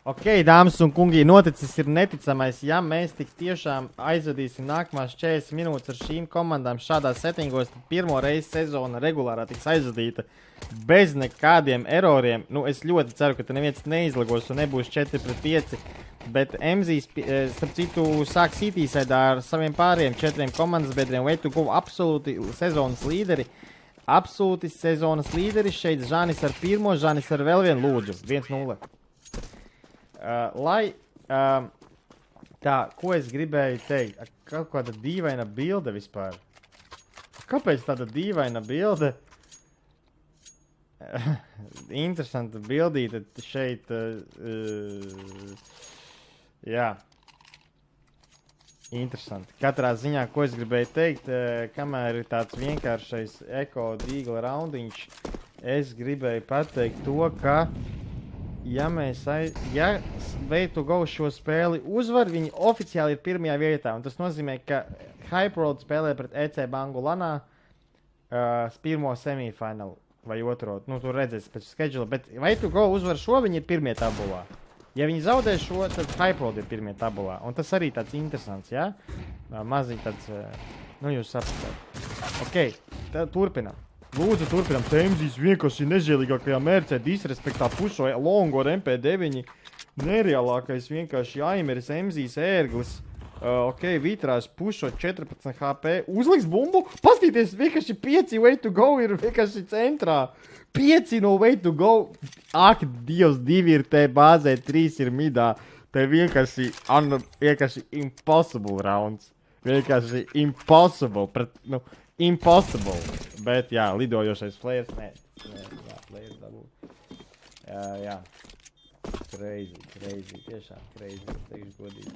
Ok, dāmas un kungi, noticis ir neticamais, ja mēs tik tiešām aizvadīsim nākamās 40 minūtes ar šīm komandām šādā settingos, tad pirmo reizi sezona regulārā tiks aizvadīta bez nekādiem eroriem. Nu, es ļoti ceru, ka te neviens neizlagos un nebūs 4-5, bet MZs, starp citu, sāk Citysēdā ar saviem pāriem 4 komandas biedriem. Way to go, absolūti sezonas līderi. Absolūti sezonas līderi. Šeit Žanis ar pirmo, Žanis ar vēl vienu lūdzu. 1-0. Tā, ko es gribēju teikt? Kaut kāda dīvaina bilde vispār. Kāpēc tāda dīvaina bilde? Interesanta bildīte šeit. Jā. Interesanti. Katrā ziņā, ko es gribēju teikt, kamēr ir tāds vienkāršais eko dīgla raundiņš, es gribēju pateikt to, ka ja Way to go šo spēli uzvar, viņi oficiāli ir pirmajā vietā, un tas nozīmē, ka Hypeworld spēlē pret EC Bangu Lanā pirmo semifinālu vai otro, nu tur redzēs pēc schedule, bet Way to go uzvar šo, viņi ir pirmie tabulā. Ja viņi zaudē šo, tad Hypeworld ir pirmie tabulā, un tas arī tāds interesants, jā? Mazīgi tāds, nu jūs sapratat. Ok, turpinam. Lūdzu, turpinam. Temzīs vienkārši nežēlīgākajā mērcē disrespektā pušo longo ar MP9. Nereālākais vienkārši Aimeris, MZs, ērglis. Ok, Vitrāžs pušo 14 HP. Uzliks bumbu. Pastīties, vienkārši 5 Way to go ir vienkārši centrā. 5 no Way to go. Ak, Dievs, 2 ir te bāzē, 3 ir midā. Te vienkārši impossible rounds. Vienkārši impossible. Impossible. Bet, jā, lidojošais flares, nē, jā, flares dabū. Jā. Crazy, tiešām crazy, teikšu godīgi.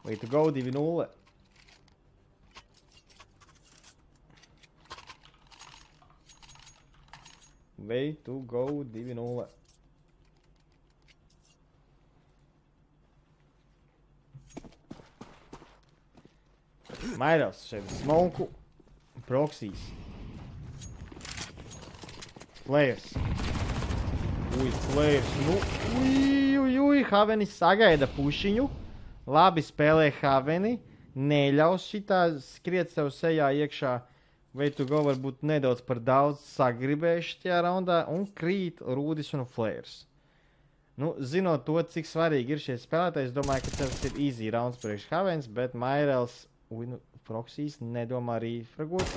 Way to go, 2-0. Way to go, 2-0. Mairels šeit smoku. Proxys. Flares. Flares. Nu, Haveni sagaida pušiņu. Labi spēlē Haveni. Neļaus šitā skriet sev sejā iekšā. Way to go varbūt nedaudz par daudz sagribējuši tajā raundā. Un krīt Rūdis un Flares. Nu, zinot to, cik svarīgi ir šie spēlētāji, es domāju, ka tas ir easy rounds priekš Havens, bet Mairels, Proxys nedomā arī fragot.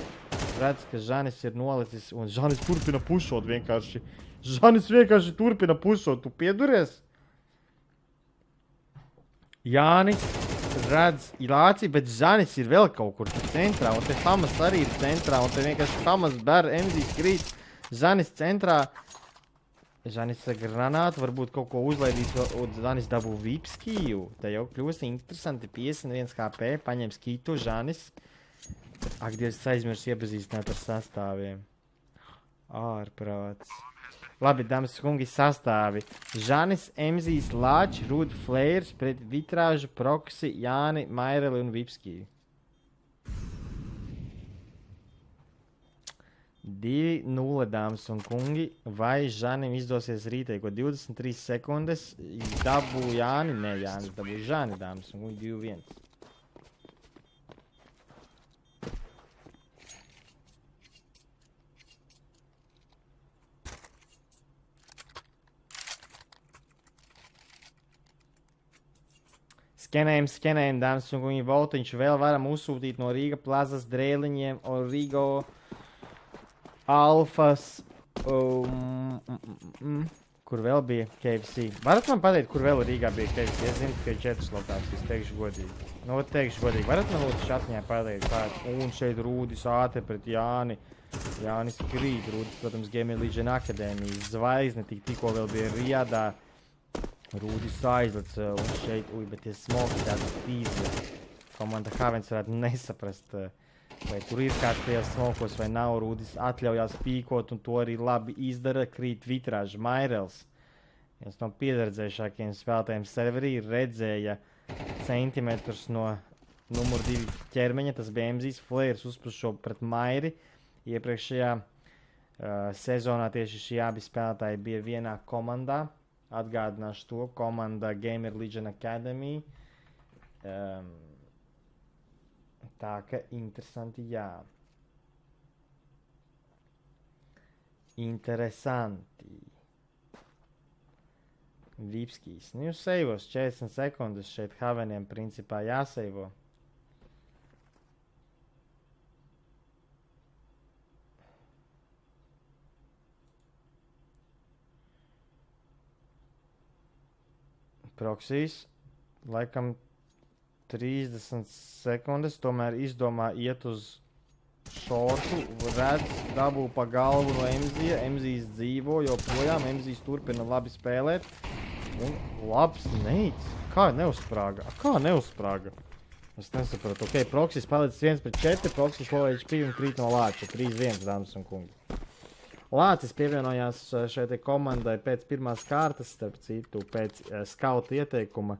Redz, ka Žanis ir nolicis, un Žanis turpina pušot vienkārši. Žanis vienkārši turpina pušot, tu pieduries? Jānis redz Lāci, bet Žanis ir vēl kaut kur centrā, un te Hamas arī ir centrā, un te vienkārši Hamas ber, MZs krīt, Žanis centrā. Žanis ar granātu varbūt kaut ko uzlaidīs, un Žanis dabū VIP skiju. Te jau kļūst interesanti, 51 HP, paņem skitu Žanis. Ak, Dievs, aizmirs iepazīstināt ar sastāviem. Ārprāts. Labi, dāmas kungi, sastāvi. Žanis, MZs, Lāč, Rūd, Flares pret Vitrāžu, Proxy, Jāni, Maireli un VIP skiju. 2-0, dāmas un kungi. Vai Žanim izdosies rītēko 23 sekundes? Dabū Jāni? Nē, Jānis dabū Žani, dāmas un kungi, 2-1. Skenējam, dāmas un kungi, voltiņš vēl varam uzsūtīt no Rīga plazas drēliņiem, Origo, Alfas, kur vēl bija KFC. Varat man pateikt, kur vēl Rīgā bija KFC? Es zinu, ka ir 4 lokācijas, teikšu godīgi. Nu, teikšu godīgi. Varat man lūdzu šatņā pateikt, kāds. Un šeit Rūdis ātri pret Jāni. Jānis krīt, Rūdis, protams, Gamer Legion akadēmijas zvaigzne, tikko vēl bija Rijadā. Rūdis aizlec, un šeit, bet tie smoki tādi tīzli. Komanda Havens varētu nesaprast, vai tur ir kāds tajās smokos vai nav. Rūdis atļaujās pīkot, un to arī labi izdara. Krīt Vitrāžs, Mairels. Viens no pieredzējušākiem spēlētājiem serverī redzēja centimetrus no numur 2 ķermeņa, tas bija MZs, Flares uzprušo pret Mairi. Iepriekšējā sezonā tieši šie abi spēlētāji bija vienā komandā. Atgādināšu to, komanda Gamer Legion Academy. Tā ka interesanti, jā. Interesanti. Vipskijs. Nu, jūs seivos 40 sekundes šeit Haveniem principā jāseivo. Proxys. Laikam 30 sekundes. Tomēr izdomā iet uz šortu. Redz, dabū pa galvu no MZ. MZs dzīvo joprojām. MZs turpina labi spēlēt. Un labs neic. Kā neuzsprāga? Kā neuzsprāga? Es nesapratu. Ok, Proxys palicis 1-4. Proxys low HP un krīt no Lāča. 3-1, dāmas un kungi. Lācis pievienojās šeit komandai pēc pirmās kārtas, starp citu, pēc skauta ieteikuma.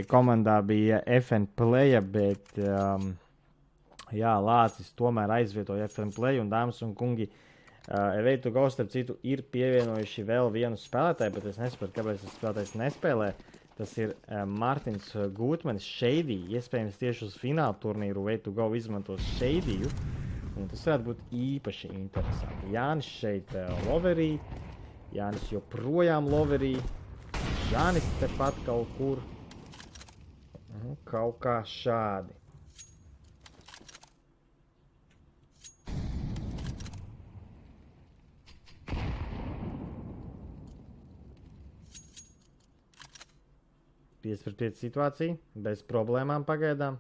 Komandā bija FN Playa, bet jā, Lācis tomēr aizvietoja FN Play un dāmas un kungi. Way2Go, starp citu, ir pievienojuši vēl vienu spēlētāju, bet es nesaprotu, kāpēc tas spēlētājs nespēlē. Tas ir Martins Gutmanis, Shady. Iespējams tieši uz fināla turnīru Way2Go izmantos Shadyju. Un tas varētu būt īpaši interesanti. Jānis šeit loverī. Jānis joprojām loverī. Jānis tepat kaut kur. Kaut kā šādi. Pret situāciju, bez problēmām pagaidām.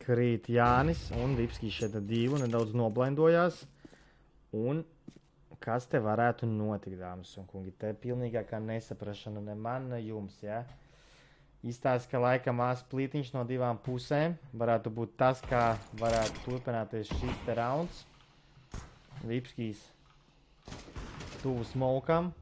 Krīt Jānis un Vipskijs šeit divu nedaudz noblaindojās. Un kas te varētu notikt, dāmas un kungi? Te pilnīgākā nesaprašana ne man, ne jums, ja? Izstāst, ka laikam plītiņš no divām pusēm. Varētu būt tas, kā varētu turpināties šis te rauns. Vipskijs tuvu smolkam.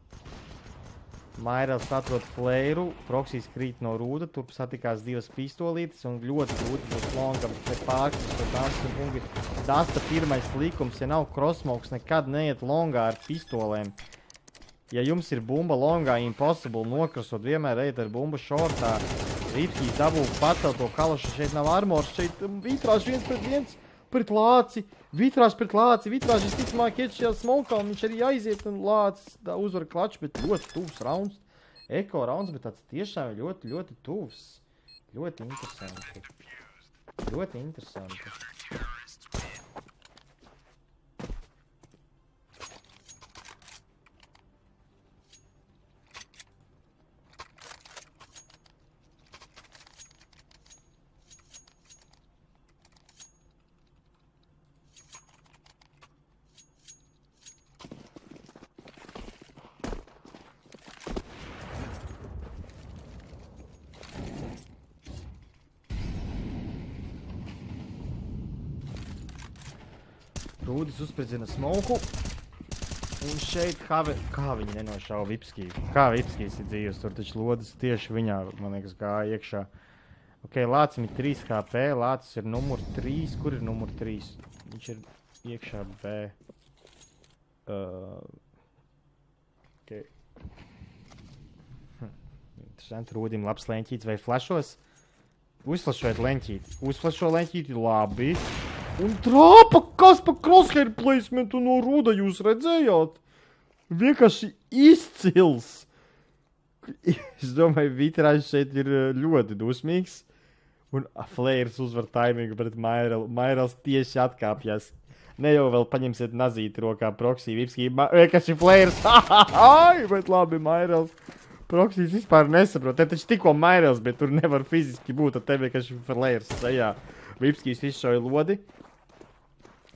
Mairels atrod Flairu. Proxys krīt no rūda. Turp satikās divas pistolītes un ļoti grūti būs longam pret pārkris, pret dāmas un kungi. Dasta pirmais likums, ja nav crossmoks, nekad neiet longā ar pistolēm. Ja jums ir bumba longā, impossible nokrasot, vienmēr ejiet ar bumbu shortā. Vipskijs dabū pacelt to kalašu, šeit nav armors, šeit vitrāž 1-1 pret Lāci. Vitrāž pret Lāci, vitrāž visticamāk iet šajā smokā, un viņš arī aiziet, un Lācis uzvar klaču, bet ļoti tuvs rauns. Eko rauns, bet tāds tiešām ļoti, ļoti tuvs. Ļoti interesanti. Ļoti interesanti. Rūdis uzspridzina smoku. Un šeit kā viņi nenošauja Vipskiju. Kā Vipskijs ir dzīves, tur taču lodas tieši viņā, man liekas, gāja iekšā. Ok, Lācim ir 3 HP, Lācis ir numur 3. Kur ir numur 3? Viņš ir iekšā B. Ok. Interesanti, Rūdim labs leņķīts vai flashos? Uzflašojot leņķīti. Uzflašo leņķīti, labi. Un trāpa, kas pa crosshair placementu no Rūda jūs redzējāt? Vienkārši izcils. Es domāju, Vitrāžs šeit ir ļoti dusmīgs. Un Flairs uzvar taimingu pret Mairelu. Mairels tieši atkāpjas. Ne jau vēl paņemsiet nazīti rokā Proxy, Vipskī. Vienkārši Flairs. Ai, bet labi, Mairels. Proxys vispār nesaprot. Te taču tikko Mairels, bet tur nevar fiziski būt. Tad te vienkārši Flairs sejā. Vipskijs izšauja lodi.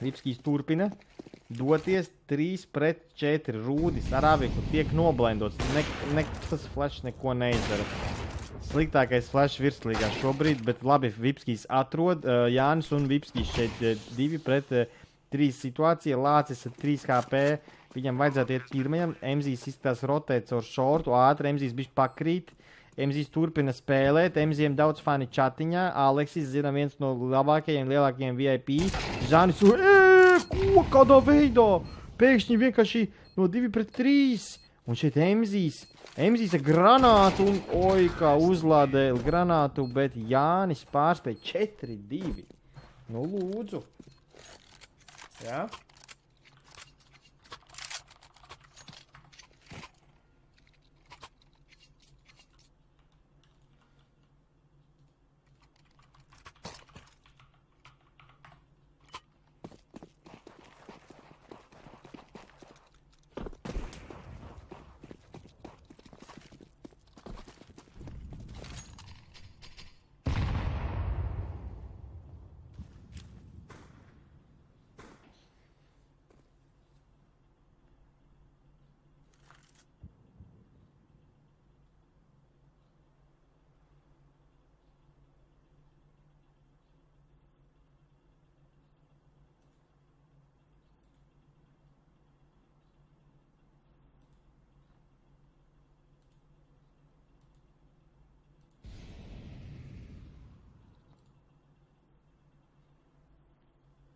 Vipskijs turpina doties 3-4. Rūdis ar aviku tiek noblaidots. Tas flash neko neizdara. Sliktākais flash virslīgā šobrīd, bet labi, Vipskijs atrod. Jānis un Vipskijs šeit 2-3 situācija. Lācis ar 3 HP. Viņam vajadzētu iet pirmajam. MZs izskatās rotēt caur šortu. Ātri MZs bišķi pakrīt. MZs turpina spēlēt. MZiem daudz fani čatiņā. Aleksis, zinām, viens no labākajiem, lielākajiem VIP. Žānis, ko kādā veidā? Pēkšņi vienkārši no 2-3. Un šeit MZs ar granātu un oi, kā uzlādē granātu, bet Jānis pārspēja 4-2. Nu, lūdzu. Jā?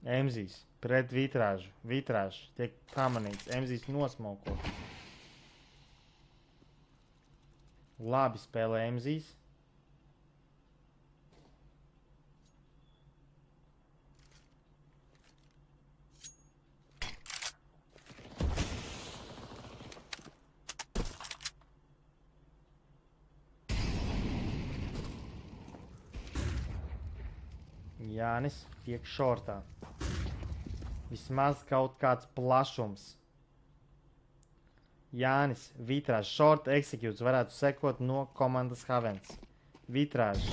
MZs pret vitrāžu. Vitrāžu tiek pamanīts. MZs nosmauko. Labi spēlē MZs. Jānis tiek šortā. Vismaz kaut kāds plašums. Jānis, vitrāžs, short executes varētu sekot no komandas Havens. Vitrāžs.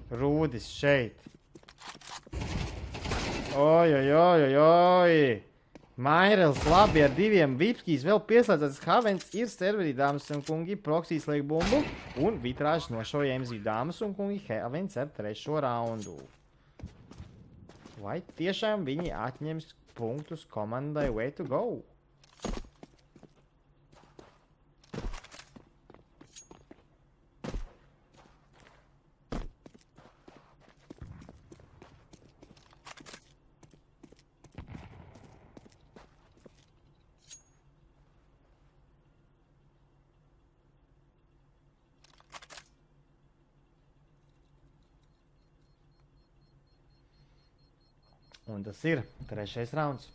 Rūdis šeit. Oi. Mairels labi ar 2 Vipskijs vēl pieslēdzās. Havens ir serverī, dāmas un kungi. Proksijas liek bumbu. Un vitrāžs nošoja MZ dāmas un kungi. Havens ar 3. raundu. Vai tiešām viņi atņems punktus komandai Way to Go? Un tas ir 3. rauns.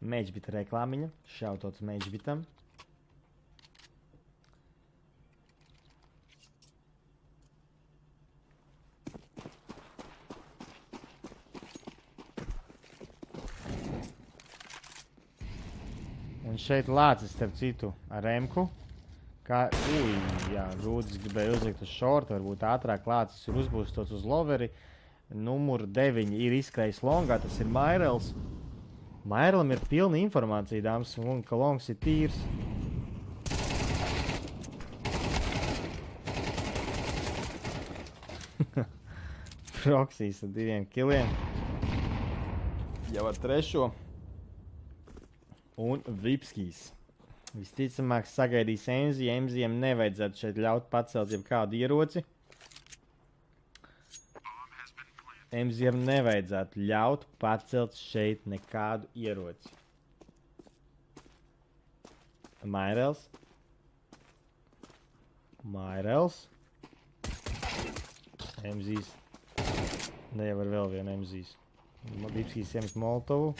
Magebit reklāmiņa. Šautots Magebitam. Un šeit Lācis, starp citu, ar Remku. Kā, jā, Rūdis gribēja uzlikt uz šortu, varbūt ātrāk Lācis ir uzbūstots uz loveri. Numur 9 ir izskrējis longā, tas ir Mairels. Mairelam ir pilna informācija, dāmas, un ka longs ir tīrs. Proksijas ar 2 kiliem. Jau ar 3. Un Vipskijs. Visticamāk sagaidīs MZ. MZiem nevajadzētu šeit ļaut pacelt jebkādu ieroci. MZiem nevajadzētu ļaut pacelt šeit nekādu ieroci. Mairels. MZs. Nevar vēl vienu MZs. Vipskijs iemet Molotovu.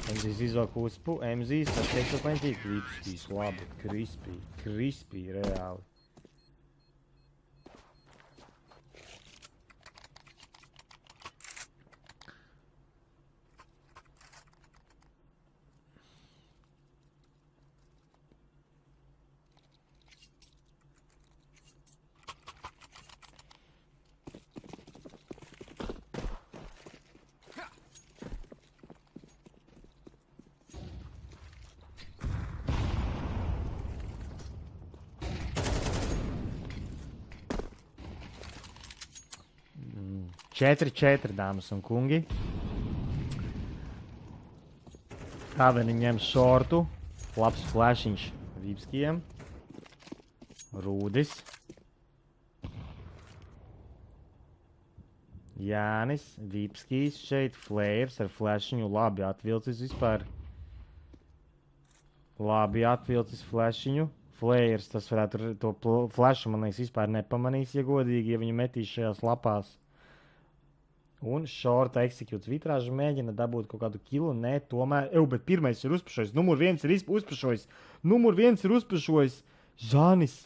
MZs izvelk uzpu. MZs ar tekstopaņķīt. Vipskijs labi. Crispy reāli. 4-4, dāmas un kungi. Haveni ņem šortu. Labs flashiņš Vipskijam. Rūdis. Jānis, Vipskijs šeit, Flayers ar flashiņu. Labi atvilcis vispār. Labi atvilcis flashiņu. Flayers, tas varētu to flashu, man liekas, vispār nepamanīs, ja godīgi, ja viņu metīs šajās lapās. Un short executes vitrāžu mēģina dabūt kaut kādu kilu, nē, tomēr, bet pirmais ir uzpašojis, numur 1 ir uzpašojis, Žanis,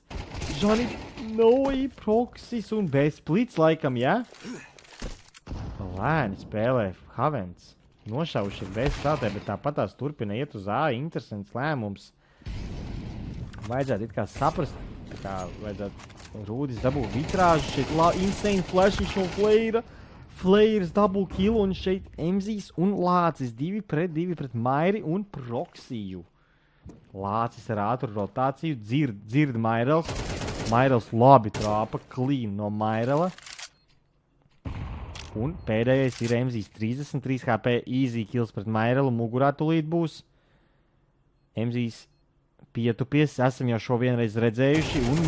Noi, Proxys un B-splits laikam, jā? Lēni spēlē, Havens, nošauši ir B-spēlē, bet tāpat tās turpina iet uz A, interesants lēmums. Vajadzētu it kā saprast, kā vajadzētu Rūdis dabū vitrāžu, šeit insane flashiņš no Flayera. Flayers dabū kilu un šeit Emzijs un Lācis 2 pret Mairi un Proxiju. Lācis ar ātru rotāciju, dzird Mairels. Mairels labi trāpa, clean no Mairela. Un pēdējais ir Emzijs 33 HP, easy kills pret Mairelu, mugurā tulīt būs. Emzijs pietupies, esam jau šo vienreiz redzējuši un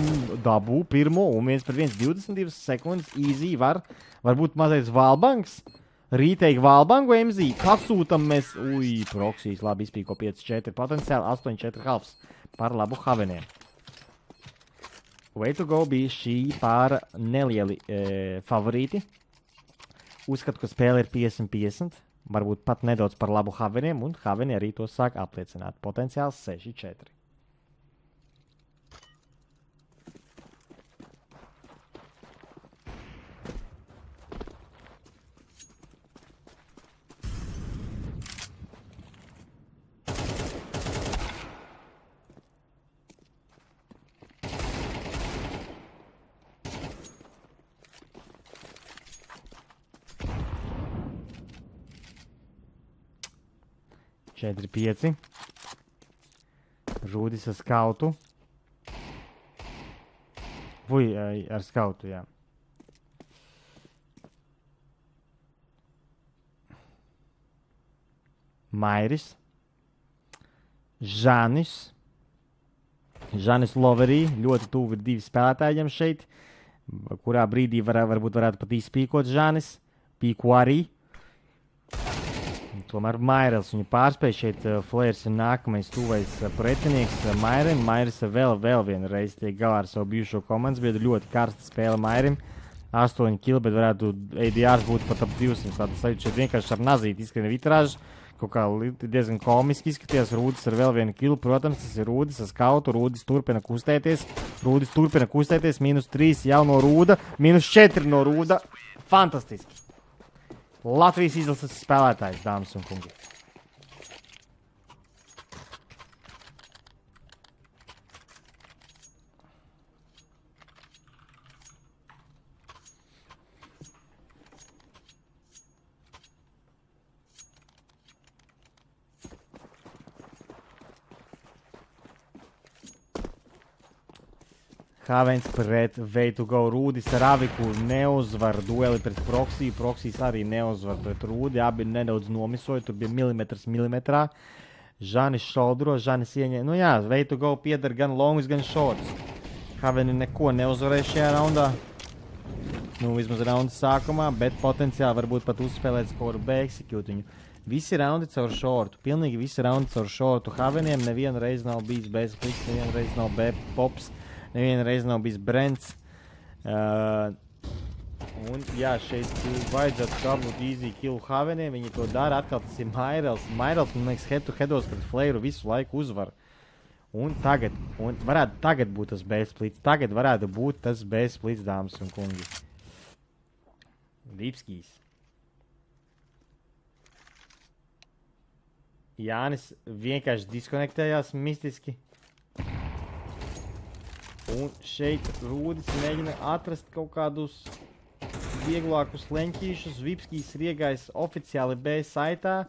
dabū pirmo un 1-1, 22 sekundes, easy, varbūt mazais Valbanks, rīteik Valbangu MZ, kasūtam mēs, Proxys, labi izpīko 5-4, potenciāli 8-4 halfs par labu Haveniem. Way to go bija šī pār nelieli favorīti, uzskatu, ka spēle ir 50-50, varbūt pat nedaudz par labu Haveniem un Haveni arī to sāk apliecināt, potenciāls 6-4. Četri, 5. Rūdis ar skautu. Ar skautu, jā. Mairis. Žanis Loverī. Ļoti tuvu ir 2 spēlētājiem šeit. Kurā brīdī varbūt varētu pat izpīkot Žanis. Pīko arī. Tomēr Mairels viņu pārspēj šeit, Flayers ir nākamais tuvais pretinieks Mairim. Mairis vēl vienu reizi tiek galā ar savu bijušo komandas biedru. Ļoti karsta spēle Mairim. 8 kili, bet varētu ADRs būt pat ap 200. Tātad sajūt šeit vienkārši ar nazīti izskrien vitrāžu. Kaut kā diezgan komiski izskatījās. Rūdis ar vēl vienu kilu. Protams, tas ir Rūdis ar skautu. Rūdis turpina kustēties. -3 jau no Rūda. -4 no Rūda. Fantastiski. Latvijas izlases spēlētājs, dāmas un kungi. Havens pret Way to go. Rūdis ar Aviku neuzvar dueli pret Proxiju. Proxijas arī neuzvar pret Rūdi. Abi nedaudz nomisoja. Tur bija milimetrā. Žanis šaudro. Žanis ieņēma. Nu jā, Way to go pieder gan longs, gan shorts. Haveni neko neuzvarēja šajā raundā. Nu, vismaz raundas sākumā, bet potenciāli varbūt pat uzspēlēt skoru B-execute viņu. Visi raundi caur shortu. Pilnīgi visi raundi caur shortu. Haveniem nevienu reizi nav bijis B-splits, nevienu reizi nav B-pops. Nevienu reizi nav bijis Brents. Un jā, šeit vajadzētu dabūt easy kill Haveniem. Viņi to dara. Atkal tas ir Mairels. Mairels, man liekas, head-to-heados pret Flayeru visu laiku uzvar. Un varētu tagad būt tas B-splits. Tagad varētu būt tas B-splits, dāmas un kungi. Vipskijs. Jānis vienkārši diskonektējās mistiski. Un šeit Rūdis mēģina atrast kaut kādus vieglākus leņķīšus. Vipskijs ir iegājis oficiāli B saitā.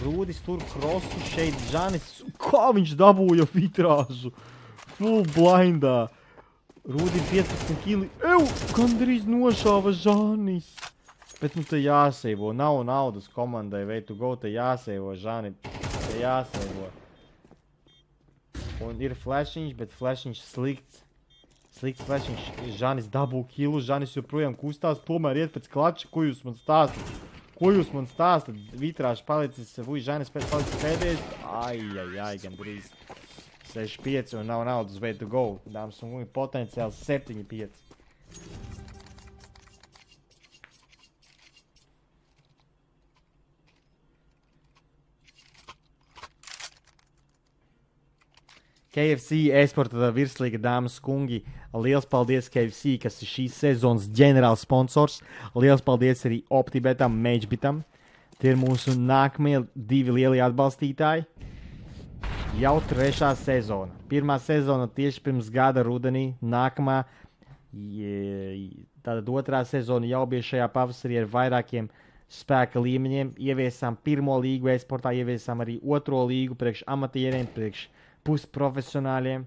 Rūdis tur krosu, šeit Žanis. Kā viņš dabūja vitrāžu? Full blindā. Rūdim 15 kili. Gandrīz nošāva Žanis. Bet nu te jāseivo, nav naudas komandai, vai tu go, te jāseivo, Žani, te jāseivo. Un ir flashiņš, bet flashiņš slikts. Slikts flashiņš, Žanis dabū kilu, Žanis joprojām kustās, tomēr iet pēc klača, ko jūs man stāstat? Ko jūs man stāstat? Vitrāši palicis, Žanis palicis pēdējais. Ai, gandrīz. 6-5 un nav naudas, way to go. Dāmas un kungi, potenciāls 7-5. KFC esporta virslīga, dāmas kungi. Liels paldies KFC, kas ir šīs sezonas ģenerāls sponsors. Liels paldies arī OptiBetam, MageBitam. Tie ir mūsu nākamie 2 lielie atbalstītāji. Jau 3. sezona. 1. sezona tieši pirms gada rudenī. Nākamā, tātad 2. sezona jau bija šajā pavasarī ar vairākiem spēka līmeņiem. Ieviesām 1. līgu esportā, ieviesām arī 2. līgu priekš amatieriem, priekš pusprofesionāļiem.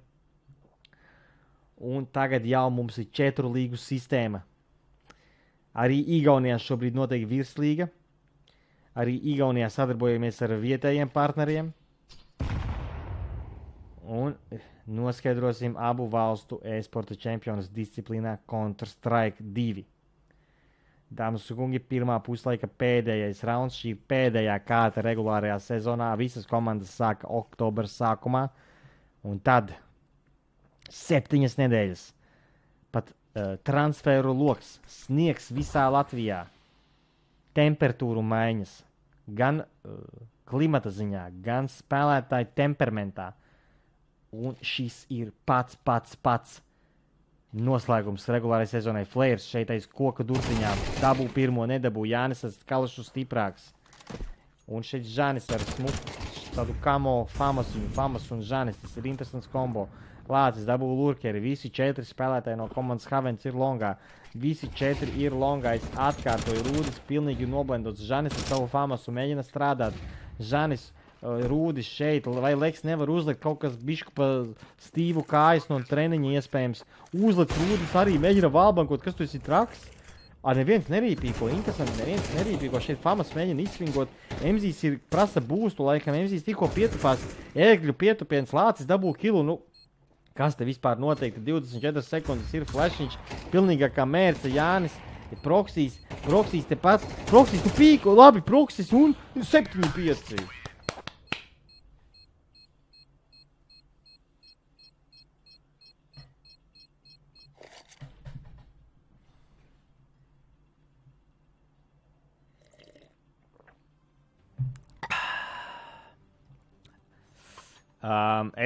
Un tagad jau mums ir 4 līgu sistēma. Arī Igaunijā šobrīd notiek virslīga. Arī Igaunijā sadarbojamies ar vietējiem partneriem. Un noskaidrosim abu valstu e-sporta čempionus disciplīnā Counter-Strike 2. Dāmas un kungi, pirmā puslaika pēdējais rauns. Šī ir pēdējā kārta regulārajā sezonā. Visas komandas sāka oktobra sākumā. Un tad 7 nedēļas pat transferu loks sniegs visā Latvijā. Temperatūru maiņas. Gan klimata ziņā, gan spēlētāju temperamentā. Un šis ir pats noslēgums regulārai sezonai. Flares šeit aiz koka durtiņām. Dabū pirmo, nedabū. Jānis ar kalašu stiprāks. Un šeit Žanis ar smuku tādu kamo Famas un Žanis. Tas ir interesants kombo. Lācis dabū lurkeri. Visi 4 spēlētāji no komandas Havens ir longā. Visi 4 ir longā. Es atkārtoju. Rūdis pilnīgi noblendots. Žanis ar savu Famasu mēģina strādāt. Žanis, Rūdis šeit. Vai Leks nevar uzlikt kaut kas bišku pa stīvu kājas no treniņa iespējams. Uzlikt Rūdis arī mēģina valbankot. Kas tu esi traks? Neviens nerīpīko. Interesanti, neviens nerīpīko. Šeit Famas mēģina izsvingot. MZs ir prasa būstu laikam. MZs tikko pietupās. Ēgļu pietupiens. Lācis dabū kilu. Nu, kas te vispār noteikti? 24 sekundes ir flashiņš. Pilnīgākā mērce Jānis. Proksīs tepat. Proksīs tu pīko. Labi, Proksīs un 7-5.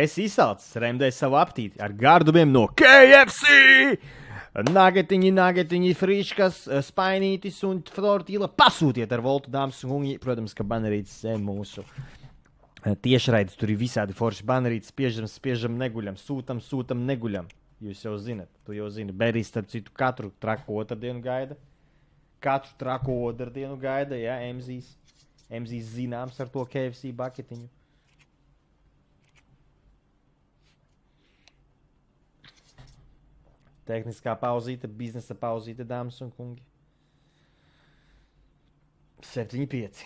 Es izsalcis, remdēju savu aptīti ar gardumiem no KFC! Nagetiņi, friškas, spainītis un flortīla. Pasūtiet ar voltu, dāmas un kungi. Protams, ka banerītis mūsu tiešraides. Tur ir visādi forši banerītis. Spiežam, neguļam. Sūtam, neguļam. Jūs jau zinat, tu jau zini. Berijs, starp citu, katru trako otrdienu gaida. Jā, MZs zināms ar to KFC baketiņu. Tehniskā pauzīte, biznesa pauzīte, dāmas un kungi. 7-5.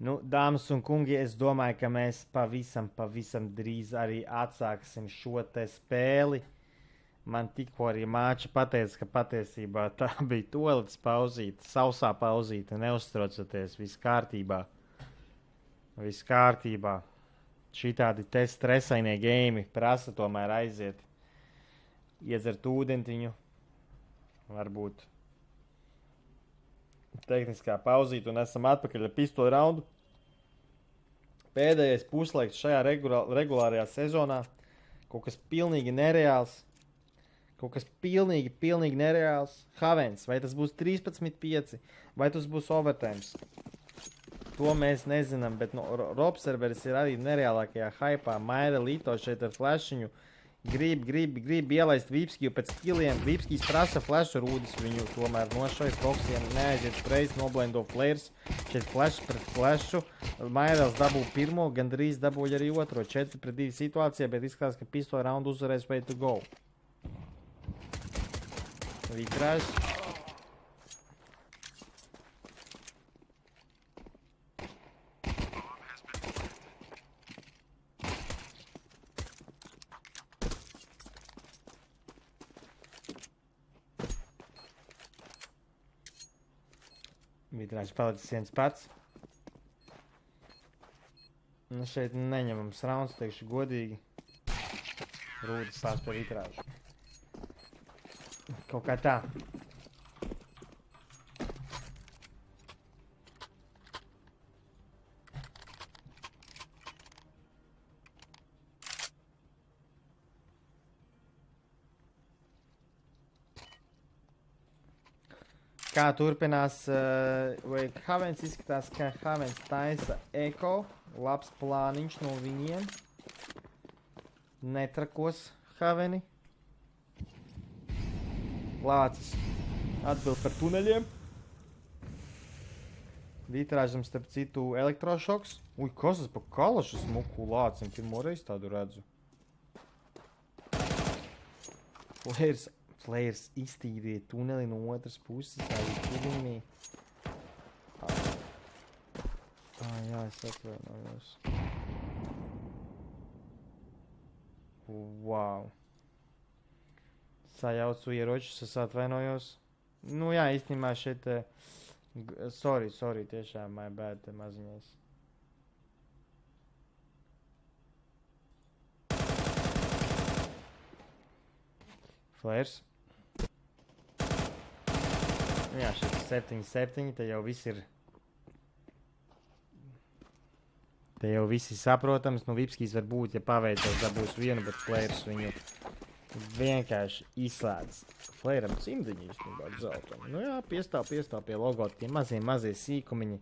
Nu, dāmas un kungi, es domāju, ka mēs pavisam drīz arī atsāksim šo te spēli. Man tikko arī māča pateica, ka patiesībā tā bija toaletes pauzīte, sausā pauzīte, neuztraucoties, viss kārtībā. Viss kārtībā. Šitādi te stresainie game prasa tomēr aiziet. Iedzert ūdentiņu. Varbūt tehniskā pauzīt un esam atpakaļ ar pistoli raundu. Pēdējais puslaiks šajā regulārajā sezonā. Kaut kas pilnīgi nereāls. Pilnīgi nereāls. Havens, vai tas būs 13-5, vai tas būs overtimes. To mēs nezinām, bet Robserveris ir arī nereālākajā hypā. Maira Lito šeit ar flashiņu grib ielaist Vipskiju pēc kiliem. Vipskijs prasa flashu rūdis, viņu tomēr nošoja proksiem, neaiziet spreiz, noblendo flares. Šeit flash pret flashu. Mairels dabū pirmo, gandrīz dabūja arī otro. 4-2 situācijā, bet izskatās, ka pistoli raundu uzvarēs way to go. Vitrāžs. Vitrāžs palicis viens pats. Nu šeit neņemams rauns, teikšu godīgi. Rūdis pārspēr vitrāžu. Kaut kā tā. Kā turpinās, vai Havens izskatās, ka Havens taisa eko, labs plāniņš no viņiem. Netrakos Haveni. Lācis atbild par tuneļiem. Vitrāžam starp citu elektrošoks. Uj, kas tas pa kalašu smuku Lācim, pirmo reizi tādu redzu. Flares iztīrīja tuneli no otras puses, arī kidding me. Jā, es atvainojos. Wow. Sajaucu ieročus, es atvainojos. Nu jā, īstenībā šeit... Sorry, tiešām, my bad, te maziņais. Flares. Nu jā, šeit 7-7, te jau viss ir... Te jau viss ir saprotams, nu Vipskijs var būt, ja paveicās dabūs vienu, bet Flares viņu vienkārši izslēdz. Flaream cimdiņi īstenībā zeltam. Nu jā, piestāv pie logo, tie mazie sīkumiņi.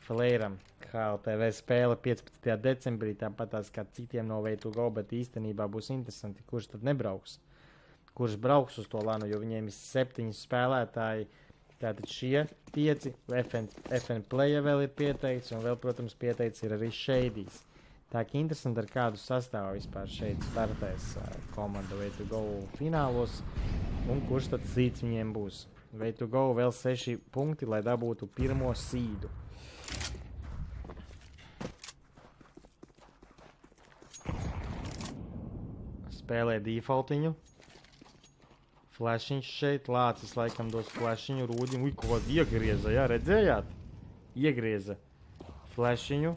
Flaream HLTV spēle 15. decembrī, tāpatās kā citiem no way to go, bet īstenībā būs interesanti, kurš tad nebrauks. Kurš brauks uz to lanu, jo viņiem ir 7 spēlētāji. Tātad šie 5, FN Playa vēl ir pieteikts, un vēl, protams, pieteikts ir arī Shadys. Tā kā interesanti, ar kādu sastāvu vispār šeit startēs komanda Way to Go finālos, un kurš tad seeds viņiem būs. Way to Go vēl 6 punkti, lai dabūtu pirmo seedu. Spēlē defaultiņu. Flashiņš šeit, Lācis laikam dos flashiņu rūdim. Uj, ko iegrieza, jā, redzējāt? Iegrieza flashiņu.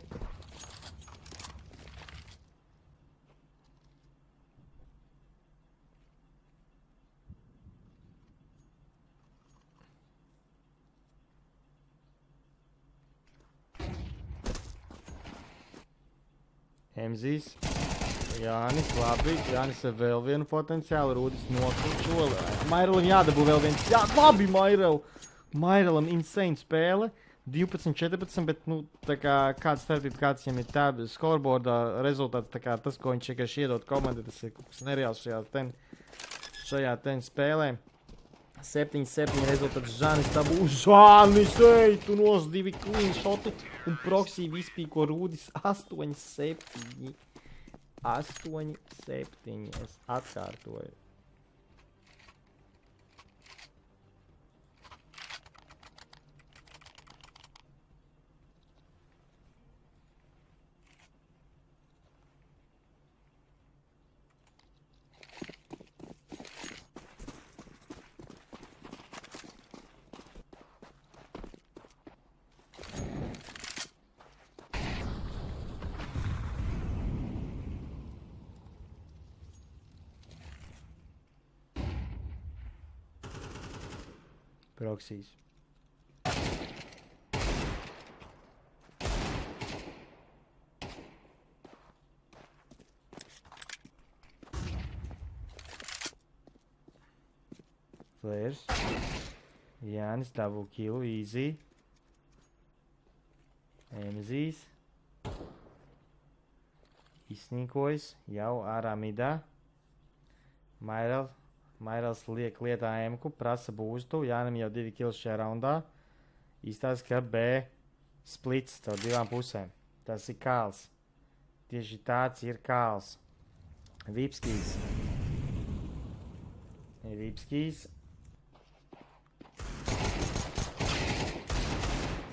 MZs. Jānis, labi. Jānis ar vēl vienu potenciālu. Rūdis nokučo. Mairelam jādabū vēl viens. Jā, labi, Mairel. Mairelam insane spēle. 12-14, bet, nu, tā kā kāds starpība, kāds viņam ir tā scoreboardā rezultāts, tā kā tas, ko viņš vienkārši iedod komandai, tas ir kaut kas nereāls šajā spēlē. 7-7 rezultāts Žanis dabū. Žanis, ej, tu nos 2 clean shoti un proxy vispīko Rūdis 8-7. 8-7, es atkārtoju. Proksijas. Flares. Jānis dabū kilu, easy. MZs. Izsnīkojas, jau ārā midā. Mairels liek lietā M-ku, prasa būstu. Jānim jau 2 kills šajā raundā. Izstāsta, ka B splits caur 2 pusēm. Tas ir kāls. Tieši tāds ir kāls. Vipskijs. Vipskijs.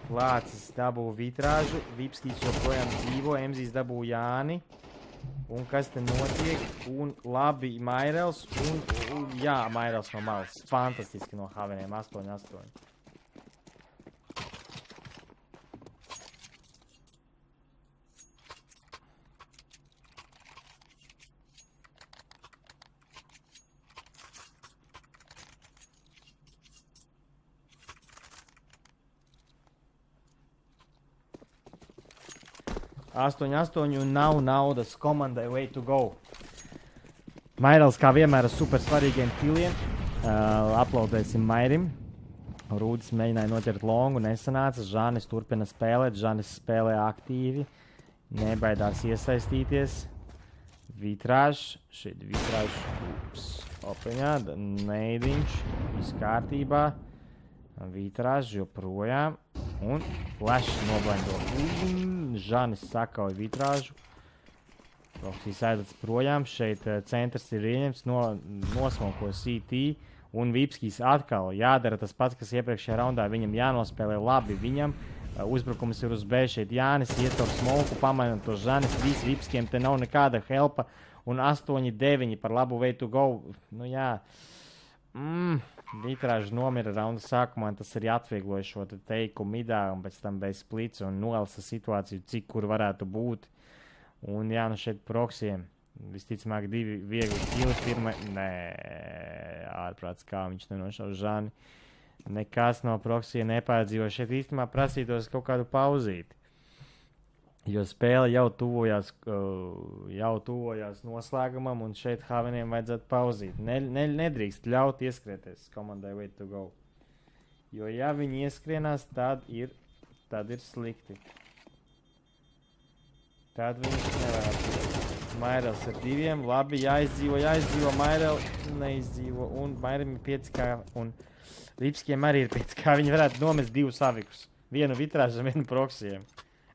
Lācis dabū vitrāžu, Vipskijs joprojām dzīvo, MZs dabū Jāni. Un kas te notiek? Un labi Mairels un jā, Mairels no malas. Fantastiski no Haveniem, 8-8. 8-8 un nav naudas komandai way to go. Mairels kā vienmēr ar super svarīgiem kiliem. Aplaudēsim Mairim. Rūdis mēģināja noķert longu, nesanāca. Žanis turpina spēlēt. Žanis spēlē aktīvi. Nebaidās iesaistīties. Vitrāžs. Šeit vitrāžs. Ups. Opeņā. Neidiņš. Viss kārtībā. Vitrāžs joprojām. Un flash noblendo. Žanis sakauj vitrāžu. Proksijas aizlec projām. Šeit centrs ir ieņemts. Nosmoko CT. Un Vipskijs atkal jādara tas pats, kas iepriekšējā raundā. Viņam jānospēlē labi. Viņam uzbrukums ir uz B. Šeit Jānis iet ar smoku, pamainot to Žanis. Visi Vipskijiem te nav nekāda helpa. Un 8-9 par labu way to go. Nu jā. Vitrāži nomira raunda sākumā. Tas arī atviegloja šo te teiku midā. Un pēc tam bez splits un nolasa situāciju, cik kur varētu būt. Un jā, nu šeit proksiem. Visticamāk 2 viegli kili pirmai. Nē, ārprāts kā viņš nenošauj Žani. Nekas no proksija nepārdzīvo. Šeit īstumā prasītos kaut kādu pauzīti. Jo spēle jau tuvojās noslēgumam, un šeit Haveniem vajadzētu pauzīt. Nedrīkst ļaut ieskrieties komandai way to go. Jo ja viņi ieskrienās, tad ir slikti. Tad viņš nevar. Mairels ar 2, labi, jāizdzīvo, Mairel neizdzīvo, un Mairim ir 5K, un Vipskiem arī ir 5K, viņi varētu nomest 2 savikus, 1 vitrāžu un 1 proksiem.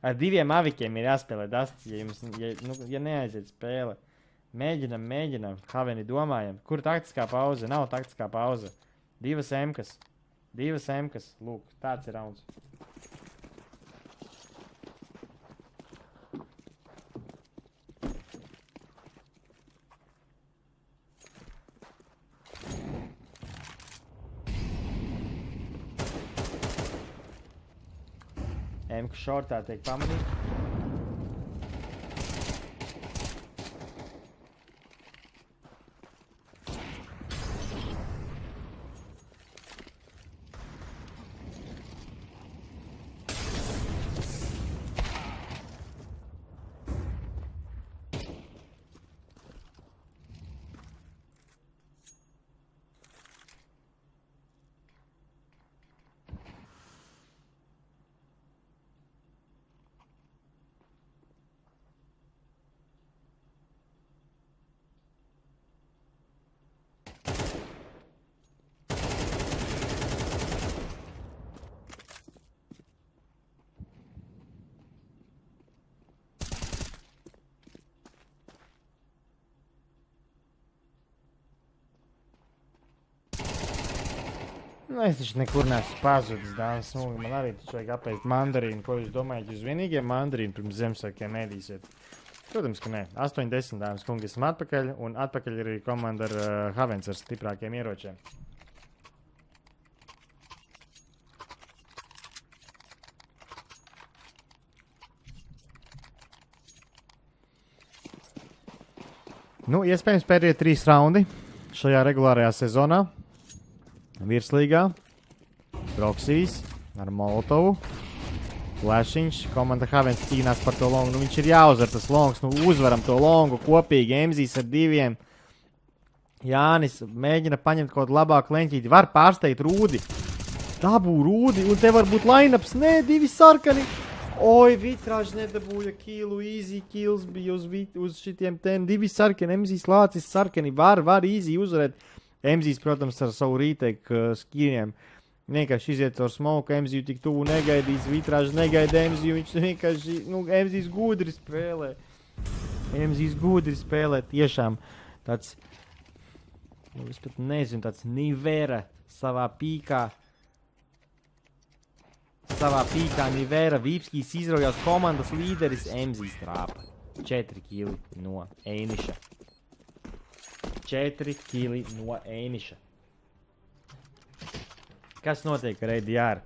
Ar 2 avikiem ir jāspēlē dasts, ja neaiziet spēle. Mēģinam, Haveni domājam, kur taktiskā pauze, nav taktiskā pauze. 2 M-kas, lūk, tāds ir rauns. M-ku šortā tiek pamanīt. Nu, es taču nekur neesmu pazudis, dāmas. Man arī taču vajag apēst mandarīnu. Ko jūs domājat? Jūs vienīgie mandarīnu pirms Ziemassvētkiem ēdīsiet? Protams, ka nē. 8-10, dāmas kungi, esam atpakaļ. Un atpakaļ arī komanda ar Havens ar stiprākiem ieročiem. Nu, iespējams pēdējie 3 raundi šajā regulārajā sezonā. Virslīgā. Proksijs ar Molotovu. Flashiņš, komanda Havens cīnās par to longu. Nu viņš ir jāuzvar tas longs, nu uzvaram to longu kopīgi. Emzijs ar 2. Jānis mēģina paņemt kaut labāku leņķīti. Var pārsteigt Rūdi. Dabū Rūdi un te var būt line-ups. Nē, 2 sarkani. Oi, Vitrāžs nedabūja kilu, easy kills bija uz šitiem 2 sarkani. Emzijs lācis sarkani. Var easy uzvarēt. Emzijs, protams, ar savu rīteku skīriem. Vienkārši iziet caur smoku, Emziju tik tuvu negaidīs, Vitrāžs negaida Emziju, viņš vienkārši, Emzijs gudri spēlē. Emzijs gudri spēlē, tiešām tāds, es pat nezinu, tāds Nivera savā pīkā Nivera, Vīpskijs izraujās komandas līderis, Emzijs trāpa. 4 kili no Einiša. 4 kili no Einiša. Kas notiek ar ADR?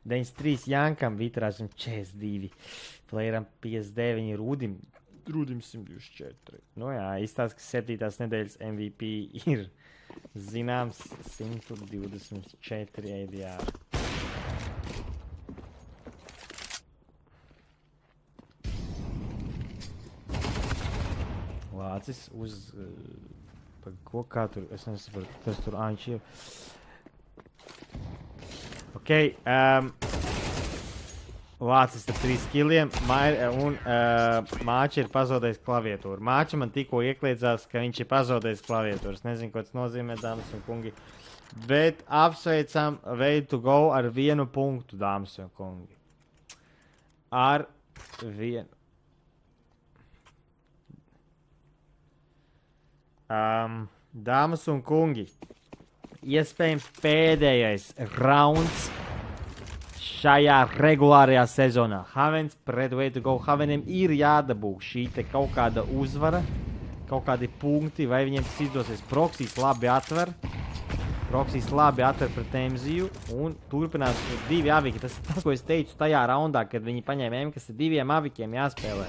93 Jankam, Vitrāžam 42, Flaram 59, Rūdim 124. Nu jā, izstāst, ka 7. nedēļas MVP ir zināms 124 ADR. Lācis uz... Kā tur? Es nesaprotu, kas tur āņš ir. Ok, Lācis ar 3 kiliem un Māči ir pazaudējis klaviatūru. Māči man tikko iekliedzās, ka viņš ir pazaudējis klaviatūru. Es nezinu, ko tas nozīmē, dāmas un kungi. Bet apsveicam Way to Go ar 1 punktu, dāmas un kungi. Ar 1. Dāmas un kungi. Iespējams pēdējais rauns šajā regulārajā sezonā. Havens pret Way to Go. Havenem ir jādabū šī te kaut kāda uzvara, kaut kādi punkti, vai viņiem tas izdosies. Proksijs labi atver pret Emziju un turpinās 2 aviki. Tas ir tas, ko es teicu tajā raundā, kad viņi paņēma kas ar 2 avikiem jāspēlē.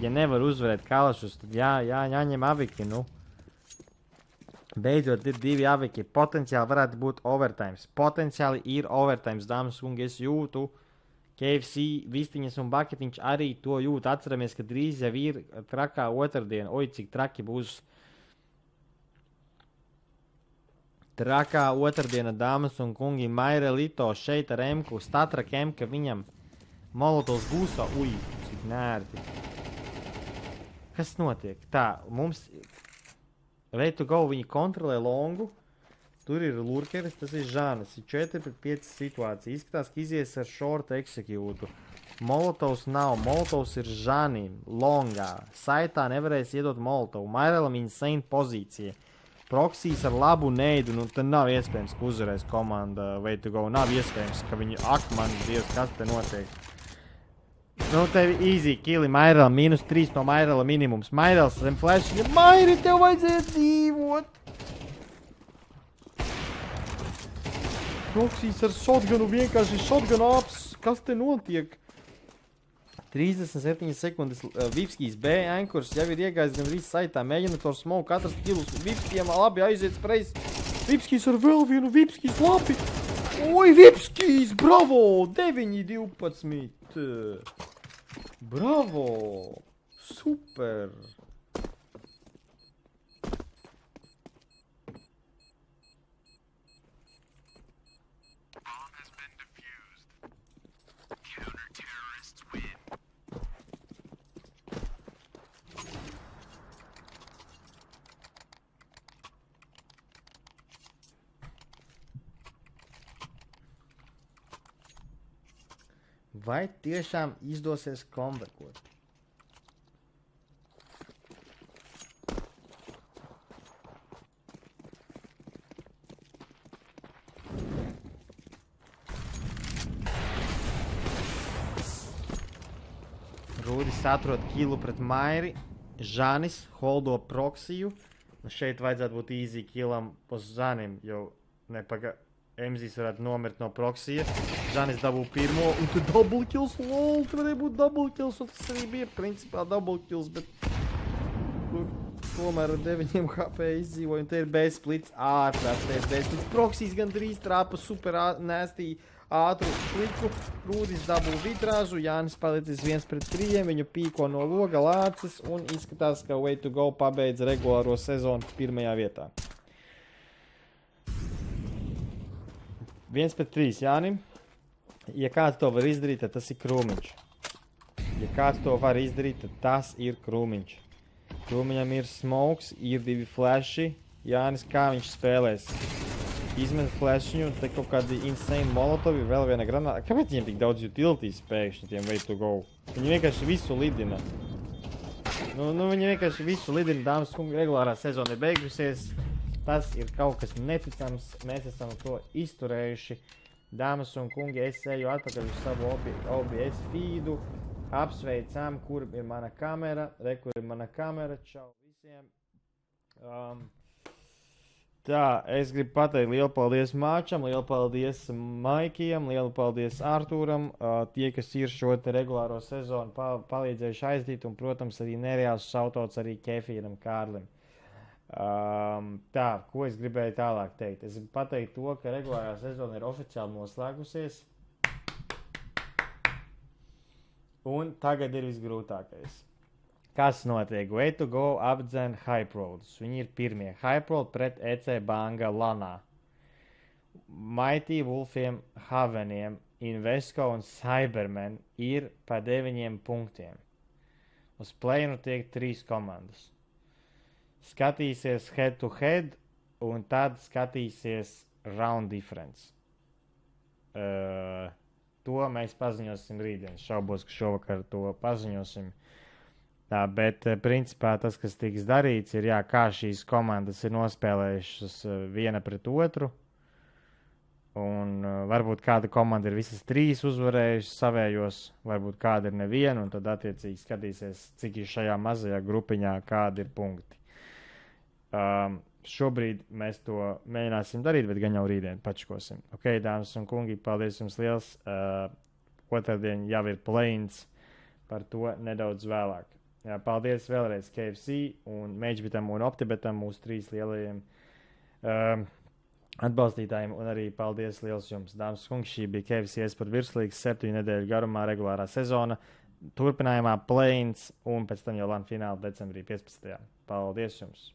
Ja nevar uzvarēt Kalašus, tad jāņem aviki, nu. Beidzot ir 2 aviki. Potenciāli varētu būt overtimes. Potenciāli ir overtimes, dāmas un kungi. Es jūtu KFC, vistiņas un baketiņš arī to jūt. Atceramies, ka drīz jau ir trakā otrdiena. Oi, cik traki būs. Trakā otrdiena, dāmas un kungi. Maire Lito šeit ar Emku. Statrak Emka viņam. Molotovs būsā. Ui, cik nērti. Kas notiek? Tā, mums... Way to Go, viņi kontrolē longu. Tur ir lurkeris, tas ir Žānis. Ir 4 pret 5 situācija. Izskatās, ka izies ar short execute. Molotovs nav. Molotovs ir Žānim. Longā. Saitā nevarēs iedot Molotovu. Mairelam insane pozīcija. Proksijs ar labu neidu. Nu, tad nav iespējams, ka uzvarēs komanda Way to Go. Nav iespējams, ka viņi man Dievs, kas te notiek. Nu, tevi easy killi, Mairela, -3 no Mairela minimums. Mairels zem flashiņa. Mairi, tev vajadzēja dzīvot! Proksijs ar shotgunu, vienkārši shotgun ups. Kas te notiek? 37 sekundes. Vipskijs B ankurs jau ir iegājis gan visu saitā. Mēģina to smoke, katrs kilus. Vipskijam labi aiziet spreiz. Vipskijs ar vēl vienu. Vipskijs labi. Oi, Vipskijs, bravo! 9-12. Bravo! Super! Vai tiešām izdosies konverkot? Rūdis atrod kilu pret Mairi. Žanis holdo proksiju. Nu šeit vajadzētu būt easy killam uz Žanim, jo nepaga... Emzijs varētu nomirt no proksija. Žanis dabū pirmo, un tu double kills, lol, tu varēja būt double kills, un tas arī bija principā double kills, bet... tomēr ar 9 HP izdzīvoja, un te ir B-splits ārprāts, te ir B-splits proksīs gandrīz trāpa super nēstī ātru kliku, Rūdis dabū vitrāžu, Jānis palicis 1-3, viņu pīko no loga lācis, un izskatās, ka Way to Go pabeidz regulāro sezonu 1. vietā. 1-3, Jānim. Ja kāds to var izdarīt, tad tas ir Krūmiņš. Ja kāds to var izdarīt, tad tas ir Krūmiņš. Krūmiņam ir smokes, ir 2 flashi. Jānis, kā viņš spēlēs? Izmet flashiņu, te kaut kādi insane molotovi, vēl viena granāta. Kāpēc viņiem tik daudz utilities pēkšņi tiem Way to Go? Viņi vienkārši visu lidina. Viņi vienkārši visu lidina, dāmas kungi, regulārā sezona ir beigusies. Tas ir kaut kas neticams, mēs esam to izturējuši. Dāmas un kungi, es eju atpakaļ uz savu OBS feedu. Apsveicām, kur ir mana kamera. Kur ir mana kamera. Čau visiem. Tā, es gribu pateikt lielu paldies Māčam, lielu paldies Maikijam, lielu paldies Artūram. Tie, kas ir šo te regulāro sezonu palīdzējuši aizdīt, un, protams, arī nereāls šautauts arī Kefīram Kārlim. Tā, ko es gribēju tālāk teikt? Es gribu pateikt to, ka regulārā sezona ir oficiāli noslēgusies. Un tagad ir visgrūtākais. Kas notiek? Way to Go apdzen Hyperoldus. Viņi ir pirmie. Hyperold pret EC Banga Lanā. Mighty Wolfiem, Haveniem, Invesco un Cybermen ir pa 9 punktiem. Uz play-nu tiek 3 komandas. Skatīsies head to head un tad skatīsies round difference. To mēs paziņosim rītdien. Šaubos, ka šovakar to paziņosim. Tā, bet principā tas, kas tiks darīts, ir, jā, kā šīs komandas ir nospēlējušas viena pret otru. Un varbūt kāda komanda ir visas 3 uzvarējušas savējos, varbūt kāda ir neviena, un tad attiecīgi skatīsies, cik ir šajā mazajā grupiņā, kādi ir punkti. Šobrīd mēs to mēģināsim darīt, bet gan jau rītdien pačkosim. Ok, dāmas un kungi, paldies jums liels. Otrdien jau ir play-ins, par to nedaudz vēlāk. Jā, paldies vēlreiz KFC un Magebitam un Optibetam, mūsu 3 lielajiem atbalstītājiem, un arī paldies liels jums, dāmas un kungi. Šī bija KFC Esport virslīgas 7 nedēļu garumā regulārā sezona. Turpinājumā play-ins un pēc tam jau LAN fināla decembrī 15. Paldies jums!